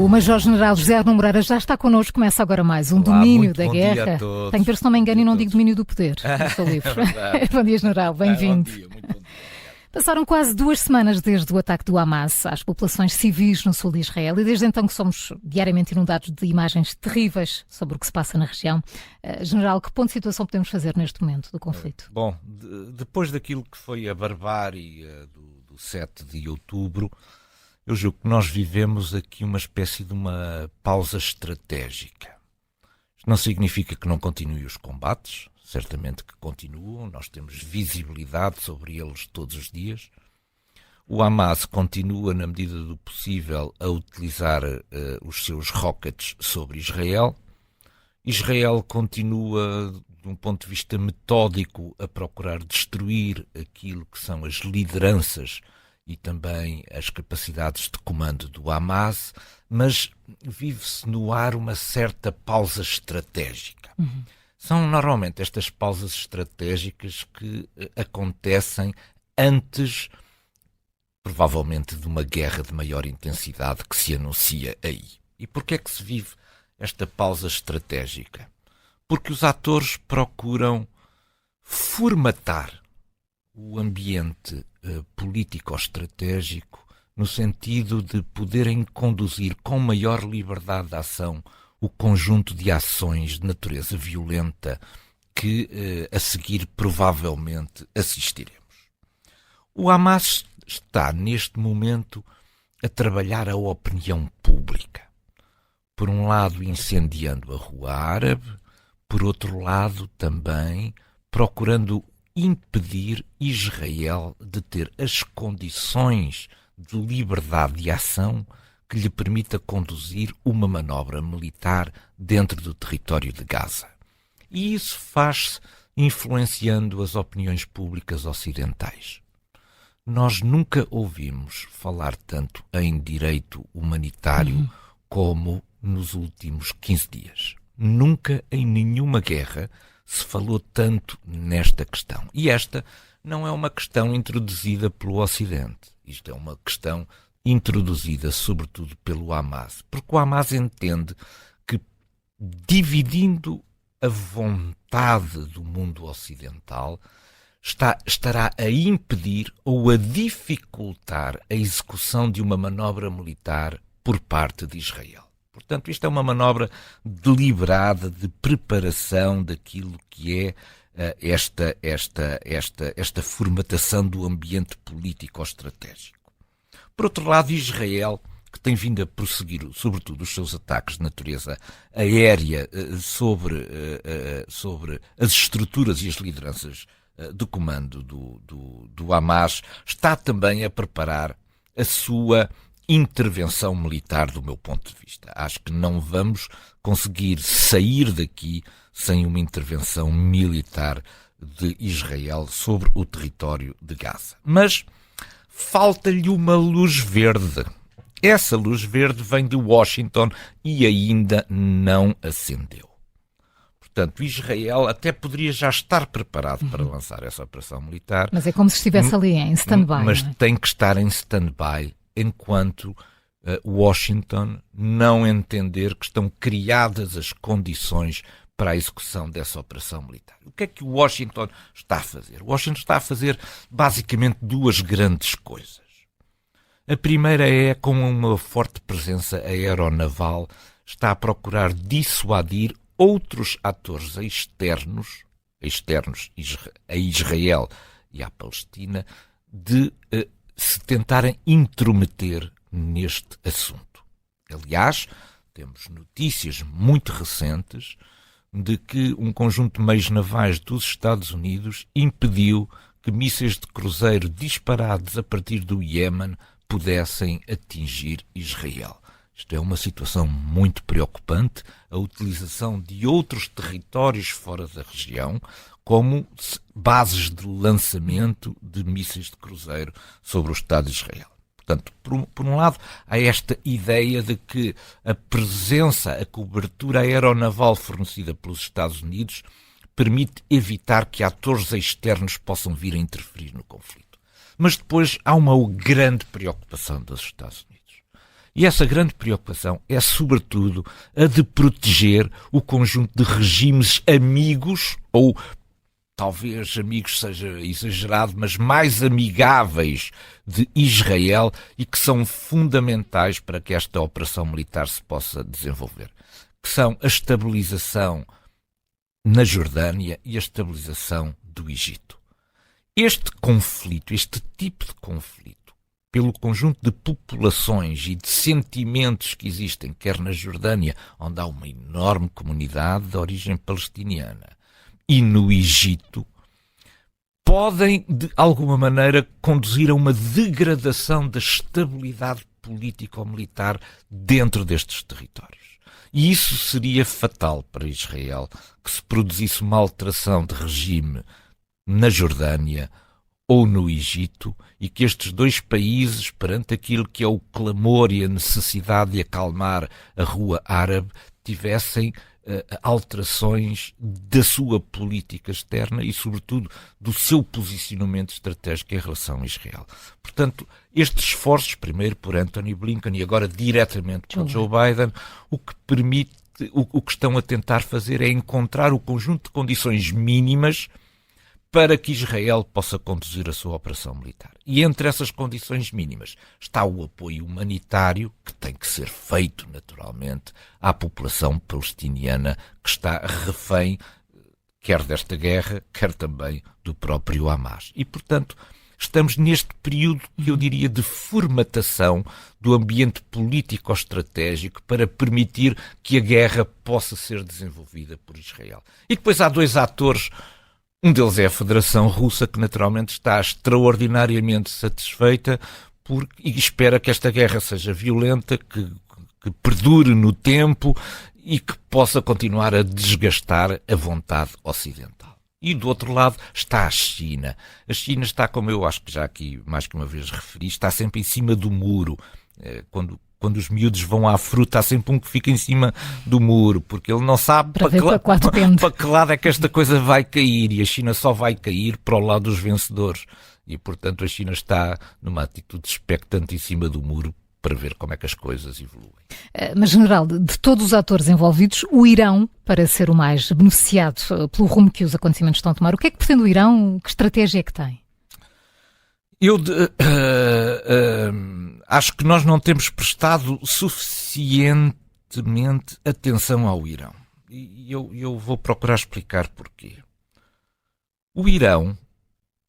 O Major-General José Arno Moreira já está connosco. Começa agora mais um Olá, Domínio da bom Guerra. Dia a todos. Tenho que ver se não me engano e não digo Domínio do Poder. Estou livre. Bom dia, General. Bem-vindo. Bom dia, muito bom dia. Passaram quase 2 semanas desde o ataque do Hamas às populações civis no sul de Israel e desde então que somos diariamente inundados de imagens terríveis sobre o que se passa na região. General, que ponto de situação podemos fazer neste momento do conflito? Bom, depois daquilo que foi a barbárie do 7 de outubro, eu julgo que nós vivemos aqui uma espécie de uma pausa estratégica. Isto não significa que não continuem os combates, certamente que continuam, nós temos visibilidade sobre eles todos os dias. O Hamas continua, na medida do possível, a utilizar os seus rockets sobre Israel. Israel continua, de um ponto de vista metódico, a procurar destruir aquilo que são as lideranças e também as capacidades de comando do Hamas, mas vive-se no ar uma certa pausa estratégica. São normalmente estas pausas estratégicas que acontecem antes, provavelmente, de uma guerra de maior intensidade que se anuncia aí. E porquê é que se vive esta pausa estratégica? Porque os atores procuram formatar o ambiente político-estratégico no sentido de poderem conduzir com maior liberdade de ação o conjunto de ações de natureza violenta que a seguir provavelmente assistiremos. O Hamas está neste momento a trabalhar a opinião pública. Por um lado incendiando a Rua Árabe, por outro lado também procurando impedir Israel de ter as condições de liberdade de ação que lhe permita conduzir uma manobra militar dentro do território de Gaza. E isso faz-se influenciando as opiniões públicas ocidentais. Nós nunca ouvimos falar tanto em direito humanitário como nos últimos 15 dias. Nunca em nenhuma guerra se falou tanto nesta questão. E esta não é uma questão introduzida pelo Ocidente. Isto é uma questão introduzida sobretudo pelo Hamas. Porque o Hamas entende que, dividindo a vontade do mundo ocidental, estará a impedir ou a dificultar a execução de uma manobra militar por parte de Israel. Portanto, isto é uma manobra deliberada de preparação daquilo que é esta formatação do ambiente político-estratégico. Por outro lado, Israel, que tem vindo a prosseguir, sobretudo, os seus ataques de natureza aérea sobre as estruturas e as lideranças de comando do Hamas, está também a preparar a sua intervenção militar, do meu ponto de vista. Acho que não vamos conseguir sair daqui sem uma intervenção militar de Israel sobre o território de Gaza. Mas falta-lhe uma luz verde. Essa luz verde vem de Washington e ainda não acendeu. Portanto, Israel até poderia já estar preparado para lançar essa operação militar. Mas é como se estivesse ali em stand-by. Mas não é? tem que estar em stand-by enquanto Washington não entender que estão criadas as condições para a execução dessa operação militar. O que é que o Washington está a fazer? O Washington está a fazer basicamente 2 grandes coisas. A primeira é, com uma forte presença aeronaval, está a procurar dissuadir outros atores externos a Israel e à Palestina de se tentarem intrometer neste assunto. Aliás, temos notícias muito recentes de que um conjunto de meios navais dos Estados Unidos impediu que mísseis de cruzeiro disparados a partir do Iémen pudessem atingir Israel. Isto é uma situação muito preocupante, a utilização de outros territórios fora da região como bases de lançamento de mísseis de cruzeiro sobre o Estado de Israel. Portanto, por um lado, há esta ideia de que a presença, a cobertura aeronaval fornecida pelos Estados Unidos permite evitar que atores externos possam vir a interferir no conflito. Mas depois há uma grande preocupação dos Estados Unidos. E essa grande preocupação é, sobretudo, a de proteger o conjunto de regimes amigos, ou talvez amigos seja exagerado, mas mais amigáveis de Israel e que são fundamentais para que esta operação militar se possa desenvolver, que são a estabilização na Jordânia e a estabilização do Egito. Este conflito, este tipo de conflito, pelo conjunto de populações e de sentimentos que existem, quer na Jordânia, onde há uma enorme comunidade de origem palestiniana, e no Egito, podem, de alguma maneira, conduzir a uma degradação da estabilidade político-militar dentro destes territórios. E isso seria fatal para Israel, que se produzisse uma alteração de regime na Jordânia ou no Egito, e que estes dois países, perante aquilo que é o clamor e a necessidade de acalmar a rua árabe, tivessem alterações da sua política externa e, sobretudo, do seu posicionamento estratégico em relação a Israel. Portanto, estes esforços, primeiro por Anthony Blinken e agora diretamente por Joe Biden, o que permite, o que estão a tentar fazer é encontrar o conjunto de condições mínimas para que Israel possa conduzir a sua operação militar. E entre essas condições mínimas está o apoio humanitário, que tem que ser feito, naturalmente, à população palestiniana que está refém, quer desta guerra, quer também do próprio Hamas. E, portanto, estamos neste período, que eu diria, de formatação do ambiente político-estratégico para permitir que a guerra possa ser desenvolvida por Israel. E depois há dois atores. Um deles é a Federação Russa, que naturalmente está extraordinariamente satisfeita e espera que esta guerra seja violenta, que perdure no tempo e que possa continuar a desgastar a vontade ocidental. E do outro lado está a China. A China está, como eu acho que já aqui mais que uma vez referi, está sempre em cima do muro. Quando os miúdos vão à fruta, há sempre um que fica em cima do muro, porque ele não sabe para que lado é que esta coisa vai cair, e a China só vai cair para o lado dos vencedores. E, portanto, a China está numa atitude expectante em cima do muro para ver como é que as coisas evoluem. Mas, general, de todos os atores envolvidos, o Irão, para ser o mais beneficiado pelo rumo que os acontecimentos estão a tomar, o que é que pretende o Irão? Que estratégia é que tem? Eu acho que nós não temos prestado suficientemente atenção ao Irão. E eu vou procurar explicar porquê. O Irão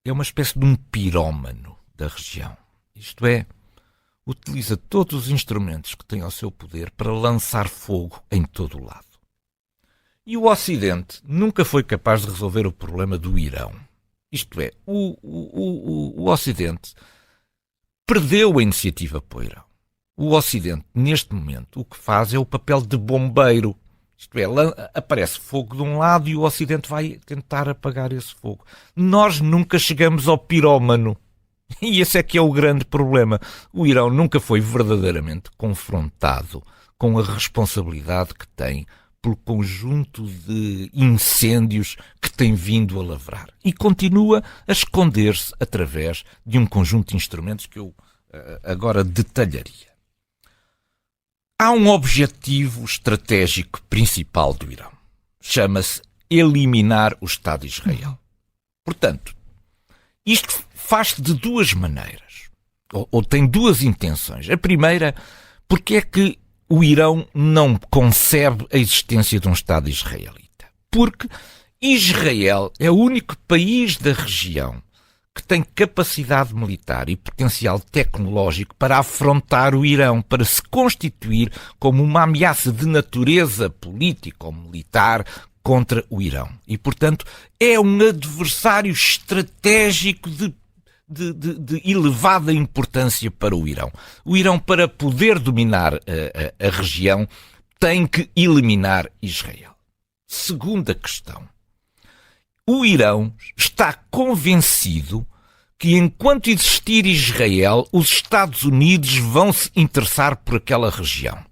é uma espécie de um pirómano da região. Isto é, utiliza todos os instrumentos que tem ao seu poder para lançar fogo em todo o lado. E o Ocidente nunca foi capaz de resolver o problema do Irão. Isto é, o Ocidente perdeu a iniciativa para o Irão. O Ocidente, neste momento, o que faz é o papel de bombeiro. Isto é, aparece fogo de um lado e o Ocidente vai tentar apagar esse fogo. Nós nunca chegamos ao pirómano. E esse é que é o grande problema. O Irão nunca foi verdadeiramente confrontado com a responsabilidade que tem pelo conjunto de incêndios que tem vindo a lavrar. E continua a esconder-se através de um conjunto de instrumentos que eu agora detalharia. Há um objetivo estratégico principal do Irão. Chama-se eliminar o Estado de Israel. Portanto, isto faz-se de duas maneiras, ou tem duas intenções. A primeira, porque é que o Irão não concebe a existência de um Estado israelita. Porque Israel é o único país da região que tem capacidade militar e potencial tecnológico para afrontar o Irão, para se constituir como uma ameaça de natureza política ou militar contra o Irão. E, portanto, é um adversário estratégico de elevada importância para o Irão. O Irão, para poder dominar a região, tem que eliminar Israel. Segunda questão. O Irão está convencido que, enquanto existir Israel, os Estados Unidos vão se interessar por aquela região.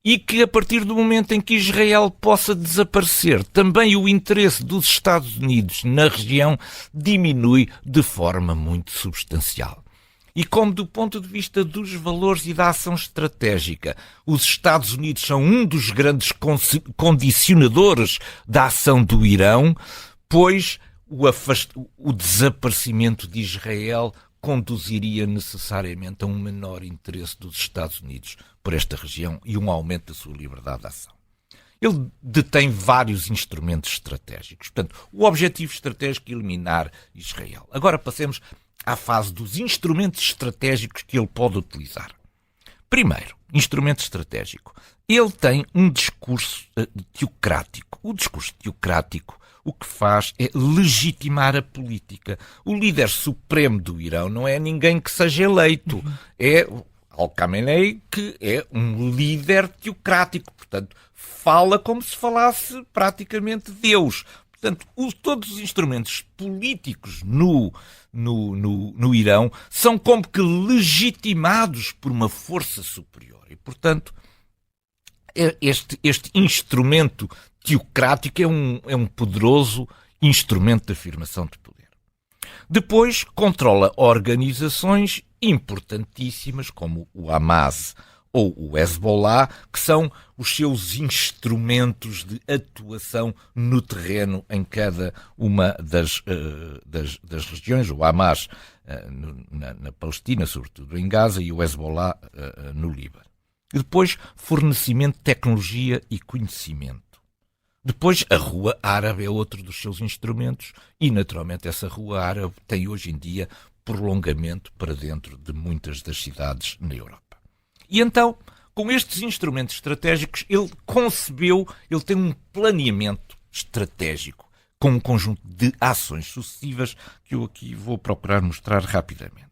E que, a partir do momento em que Israel possa desaparecer, também o interesse dos Estados Unidos na região diminui de forma muito substancial. e como do ponto de vista dos valores e da ação estratégica, os Estados Unidos são um dos grandes condicionadores da ação do Irão, pois o desaparecimento de Israel conduziria necessariamente a um menor interesse dos Estados Unidos por esta região e um aumento da sua liberdade de ação. Ele detém vários instrumentos estratégicos. Portanto, o objetivo estratégico é eliminar Israel. Agora passemos à fase dos instrumentos estratégicos que ele pode utilizar. Primeiro, instrumento estratégico. Ele tem um discurso teocrático. O discurso teocrático o que faz é legitimar a política. O líder supremo do Irão não é ninguém que seja eleito. É Al-Khamenei, que é um líder teocrático. Portanto, fala como se falasse praticamente Deus. Portanto, todos os instrumentos políticos no Irão são como que legitimados por uma força superior. E, portanto, este instrumento teocrático é um poderoso instrumento de afirmação de poder. Depois, controla organizações importantíssimas como o Hamas ou o Hezbollah, que são os seus instrumentos de atuação no terreno em cada uma das regiões. O Hamas na Palestina, sobretudo em Gaza, e o Hezbollah no Líbano. E depois, fornecimento de tecnologia e conhecimento. Depois, a Rua Árabe é outro dos seus instrumentos e, naturalmente, essa Rua Árabe tem hoje em dia prolongamento para dentro de muitas das cidades na Europa. E então, com estes instrumentos estratégicos, ele tem um planeamento estratégico com um conjunto de ações sucessivas que eu aqui vou procurar mostrar rapidamente.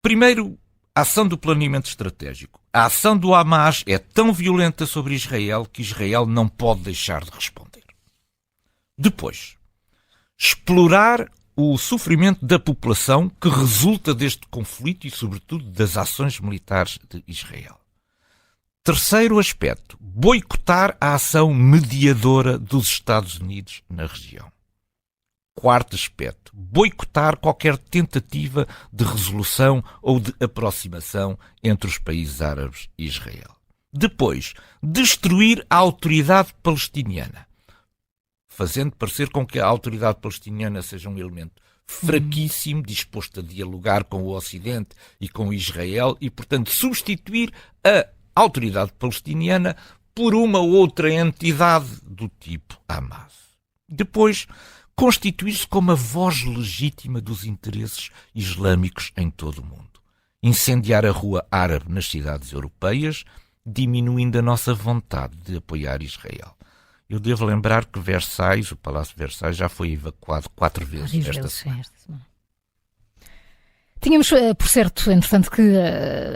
Primeiro, a ação do planeamento estratégico. A ação do Hamas é tão violenta sobre Israel que Israel não pode deixar de responder. Depois, explorar o sofrimento da população que resulta deste conflito e, sobretudo, das ações militares de Israel. Terceiro aspecto, boicotar a ação mediadora dos Estados Unidos na região. Quarto aspecto, boicotar qualquer tentativa de resolução ou de aproximação entre os países árabes e Israel. Depois, destruir a autoridade palestiniana, fazendo parecer com que a autoridade palestiniana seja um elemento fraquíssimo, disposto a dialogar com o Ocidente e com Israel e, portanto, substituir a autoridade palestiniana por uma outra entidade do tipo Hamas. Depois, constituir-se como a voz legítima dos interesses islâmicos em todo o mundo. Incendiar a Rua Árabe nas cidades europeias, diminuindo a nossa vontade de apoiar Israel. Eu devo lembrar que Versailles, o Palácio de Versailles, já foi evacuado 4 vezes esta semana. Tínhamos, por certo, entretanto, que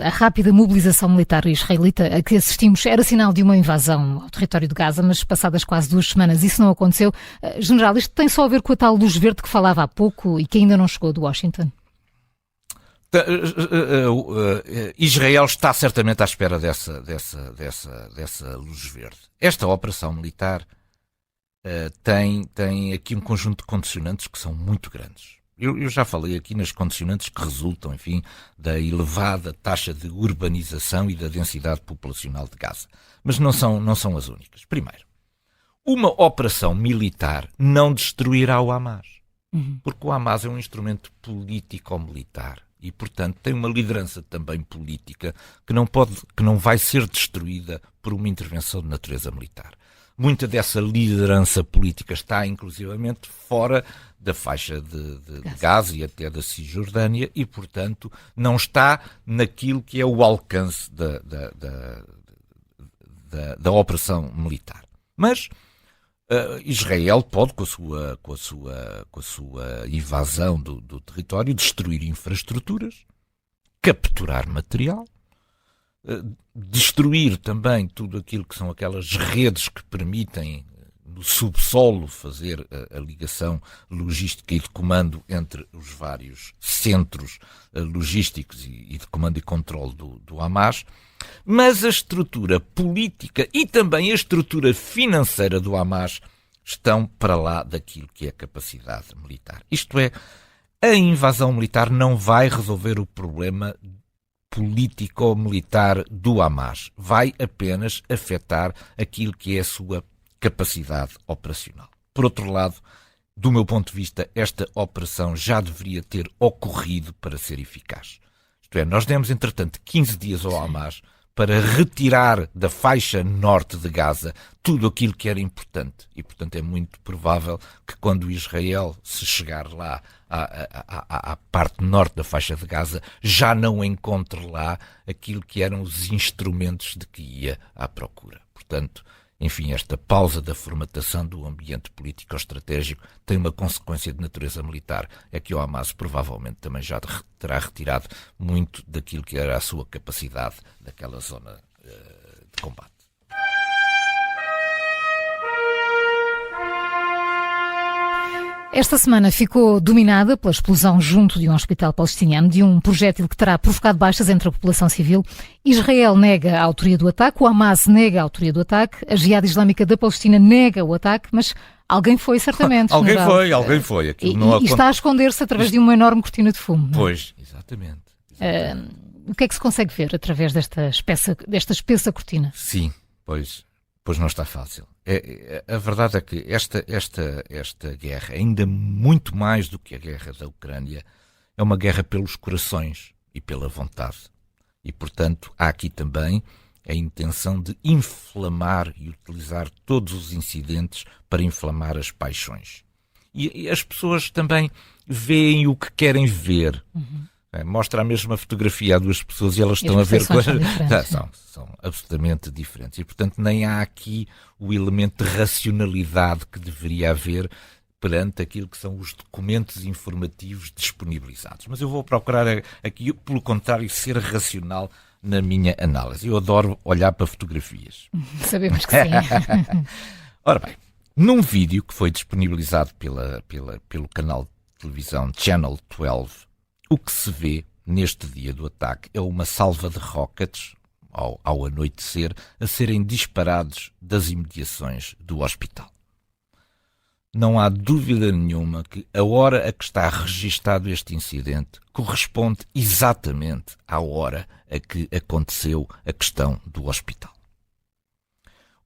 a rápida mobilização militar israelita a que assistimos era sinal de uma invasão ao território de Gaza, mas passadas quase 2 semanas isso não aconteceu. General, isto tem só a ver com a tal luz verde que falava há pouco e que ainda não chegou de Washington? Israel está certamente à espera dessa luz verde. Esta operação militar tem aqui um conjunto de condicionantes que são muito grandes. Eu já falei aqui nas condicionantes que resultam, enfim, da elevada taxa de urbanização e da densidade populacional de Gaza. Mas não são as únicas. Primeiro, uma operação militar não destruirá o Hamas. Porque o Hamas é um instrumento político-militar e, portanto, tem uma liderança também política que não vai ser destruída por uma intervenção de natureza militar. Muita dessa liderança política está, inclusivamente, fora da faixa de Gaza e até da Cisjordânia e, portanto, não está naquilo que é o alcance da operação militar. Mas Israel pode, com a sua invasão do território, destruir infraestruturas, capturar material, destruir também tudo aquilo que são aquelas redes que permitem no subsolo fazer a ligação logística e de comando entre os vários centros logísticos e de comando e controle do Hamas, mas a estrutura política e também a estrutura financeira do Hamas estão para lá daquilo que é a capacidade militar. Isto é, A invasão militar não vai resolver o problema político-militar do Hamas. Vai apenas afetar aquilo que é a sua capacidade operacional. Por outro lado, do meu ponto de vista, esta operação já deveria ter ocorrido para ser eficaz. Isto é, nós demos, entretanto, 15 dias ao Hamas para retirar da faixa norte de Gaza tudo aquilo que era importante. E, portanto, é muito provável que quando Israel se chegar lá à parte norte da faixa de Gaza, já não encontre lá aquilo que eram os instrumentos de que ia à procura. Portanto, enfim, esta pausa da formatação do ambiente político-estratégico tem uma consequência de natureza militar, é que o Hamas provavelmente também já terá retirado muito daquilo que era a sua capacidade daquela zona de combate. Esta semana ficou dominada pela explosão junto de um hospital palestiniano, de um projétil que terá provocado baixas entre a população civil. Israel nega a autoria do ataque, o Hamas nega a autoria do ataque, a Jihad Islâmica da Palestina nega o ataque, mas alguém foi certamente. Alguém foi. E está a esconder-se através de uma enorme cortina de fumo. Pois, exatamente. O que é que se consegue ver através desta espessa cortina? Sim, pois não está fácil. A verdade é que esta guerra, ainda muito mais do que a guerra da Ucrânia, é uma guerra pelos corações e pela vontade. E, portanto, há aqui também a intenção de inflamar e utilizar todos os incidentes para inflamar as paixões. E as pessoas também veem o que querem ver. Mostra a mesma fotografia a duas pessoas e elas estão a ver coisas. São absolutamente diferentes. E, portanto, nem há aqui o elemento de racionalidade que deveria haver perante aquilo que são os documentos informativos disponibilizados. Mas eu vou procurar aqui, pelo contrário, ser racional na minha análise. Eu adoro olhar para fotografias. Sabemos que sim. Ora bem, num vídeo que foi disponibilizado pelo canal de televisão Channel 12, o que se vê neste dia do ataque é uma salva de rockets, ao anoitecer, a serem disparados das imediações do hospital. Não há dúvida nenhuma que a hora a que está registado este incidente corresponde exatamente à hora a que aconteceu a questão do hospital.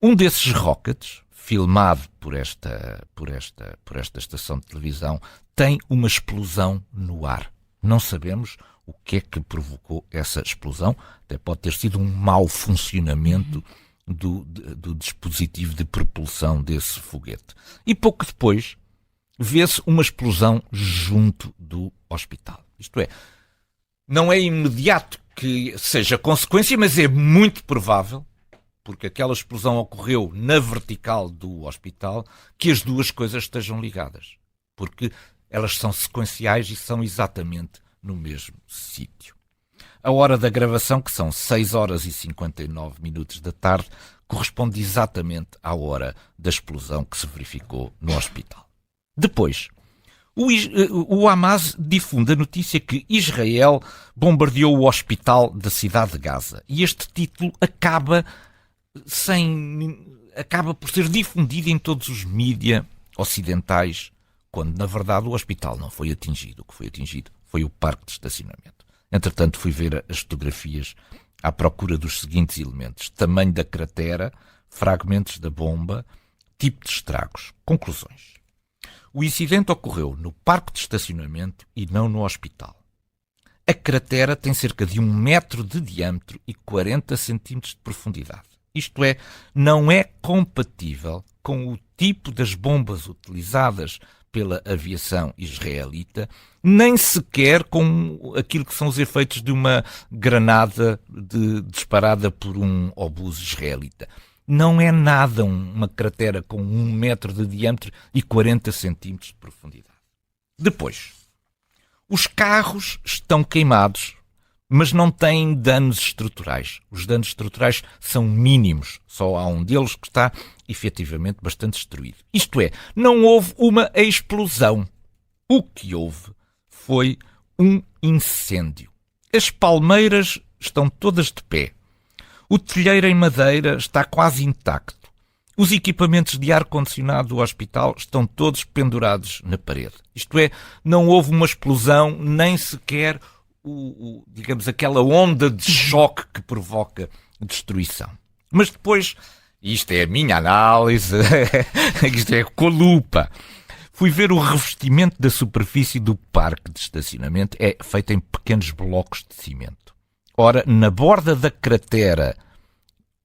Um desses rockets, filmado por esta estação de televisão, tem uma explosão no ar. Não sabemos o que é que provocou essa explosão. Até pode ter sido um mau funcionamento do dispositivo de propulsão desse foguete. E pouco depois vê-se uma explosão junto do hospital. Isto é, não é imediato que seja consequência, mas é muito provável, porque aquela explosão ocorreu na vertical do hospital, que as duas coisas estejam ligadas. Porque elas são sequenciais e são exatamente no mesmo sítio. A hora da gravação, que são 6 horas e 59 minutos da tarde, corresponde exatamente à hora da explosão que se verificou no hospital. Depois, o Hamas difunde a notícia que Israel bombardeou o hospital da cidade de Gaza. E este título acaba por ser difundido em todos os mídia ocidentais, quando, na verdade, o hospital não foi atingido. O que foi atingido foi o parque de estacionamento. Entretanto, fui ver as fotografias à procura dos seguintes elementos: tamanho da cratera, fragmentos da bomba, tipo de estragos. Conclusões. O incidente ocorreu no parque de estacionamento e não no hospital. A cratera tem cerca de 1 metro de diâmetro e 40 centímetros de profundidade. Isto é, não é compatível com o tipo das bombas utilizadas pela aviação israelita, nem sequer com aquilo que são os efeitos de uma granada disparada por um obus israelita. Não é nada uma cratera com 1 metro de diâmetro e 40 centímetros de profundidade. Depois, os carros estão queimados, mas não têm danos estruturais. Os danos estruturais são mínimos. Só há um deles que está efetivamente bastante destruído. Isto é, não houve uma explosão. O que houve foi um incêndio. As palmeiras estão todas de pé. O telheiro em madeira está quase intacto. Os equipamentos de ar-condicionado do hospital estão todos pendurados na parede. Isto é, não houve uma explosão, nem sequer, digamos, aquela onda de choque que provoca destruição. Mas depois, isto é a minha análise, isto é com a lupa. Fui ver o revestimento da superfície do parque de estacionamento, é feito em pequenos blocos de cimento. Ora, na borda da cratera,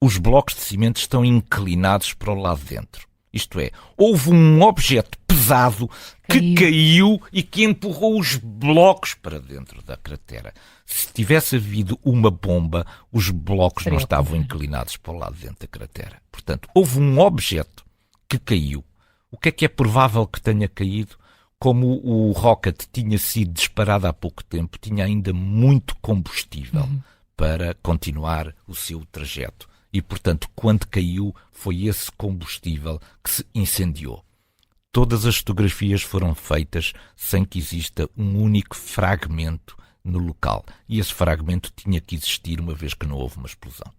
os blocos de cimento estão inclinados para o lado de dentro. Isto é, houve um objeto pesado que caiu e que empurrou os blocos para dentro da cratera. Se tivesse havido uma bomba, os blocos não estavam inclinados para o lado de dentro da cratera. Portanto, houve um objeto que caiu. O que é provável que tenha caído? Como o rocket tinha sido disparado há pouco tempo, tinha ainda muito combustível para continuar o seu trajeto. E, portanto, quando caiu, foi esse combustível que se incendiou. Todas as fotografias foram feitas sem que exista um único fragmento no local. E esse fragmento tinha que existir uma vez que não houve uma explosão.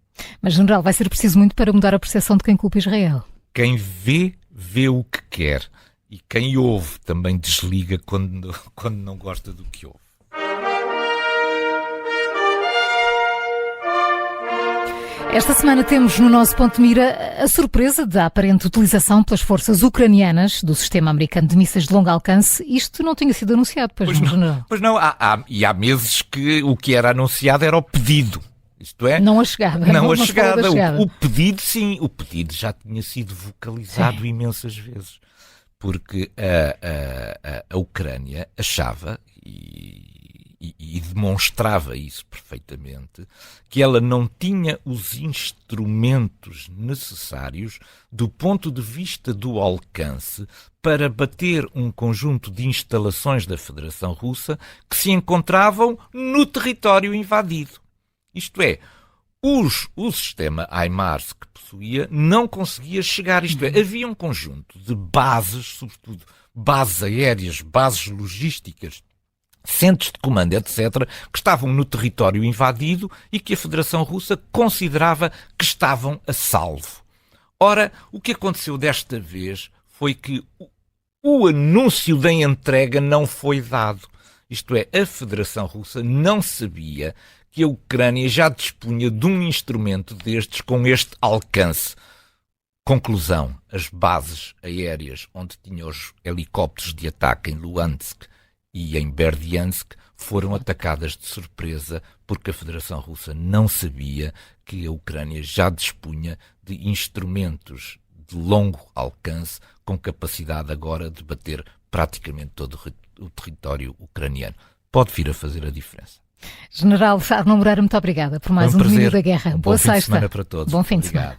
Mas, General, vai ser preciso muito para mudar a percepção de quem culpa Israel. Quem vê, vê o que quer. E quem ouve também desliga quando não gosta do que ouve. Esta semana temos no nosso ponto de mira a surpresa da aparente utilização pelas forças ucranianas do sistema americano de mísseis de longo alcance. Isto não tinha sido anunciado, pois não, General? Pois não, há meses que o que era anunciado era o pedido. Isto é... Não a chegada. Não a chegada. O pedido, sim. O pedido já tinha sido vocalizado imensas vezes. Porque a Ucrânia achava e demonstrava isso perfeitamente, que ela não tinha os instrumentos necessários do ponto de vista do alcance para bater um conjunto de instalações da Federação Russa que se encontravam no território invadido. Isto é, o sistema HIMARS que possuía não conseguia chegar. Isto é, havia um conjunto de bases, sobretudo bases aéreas, bases logísticas, centros de comando, etc., que estavam no território invadido e que a Federação Russa considerava que estavam a salvo. Ora, o que aconteceu desta vez foi que o anúncio da entrega não foi dado. Isto é, a Federação Russa não sabia que a Ucrânia já dispunha de um instrumento destes com este alcance. Conclusão, as bases aéreas onde tinha os helicópteros de ataque em Luhansk e em Berdiansk foram atacadas de surpresa porque a Federação Russa não sabia que a Ucrânia já dispunha de instrumentos de longo alcance com capacidade agora de bater praticamente todo o território ucraniano. Pode vir a fazer a diferença. General Arno Moreira, muito obrigada por mais um Domínio da Guerra. Boa sexta. Bom fim de semana para todos. Bom fim de semana.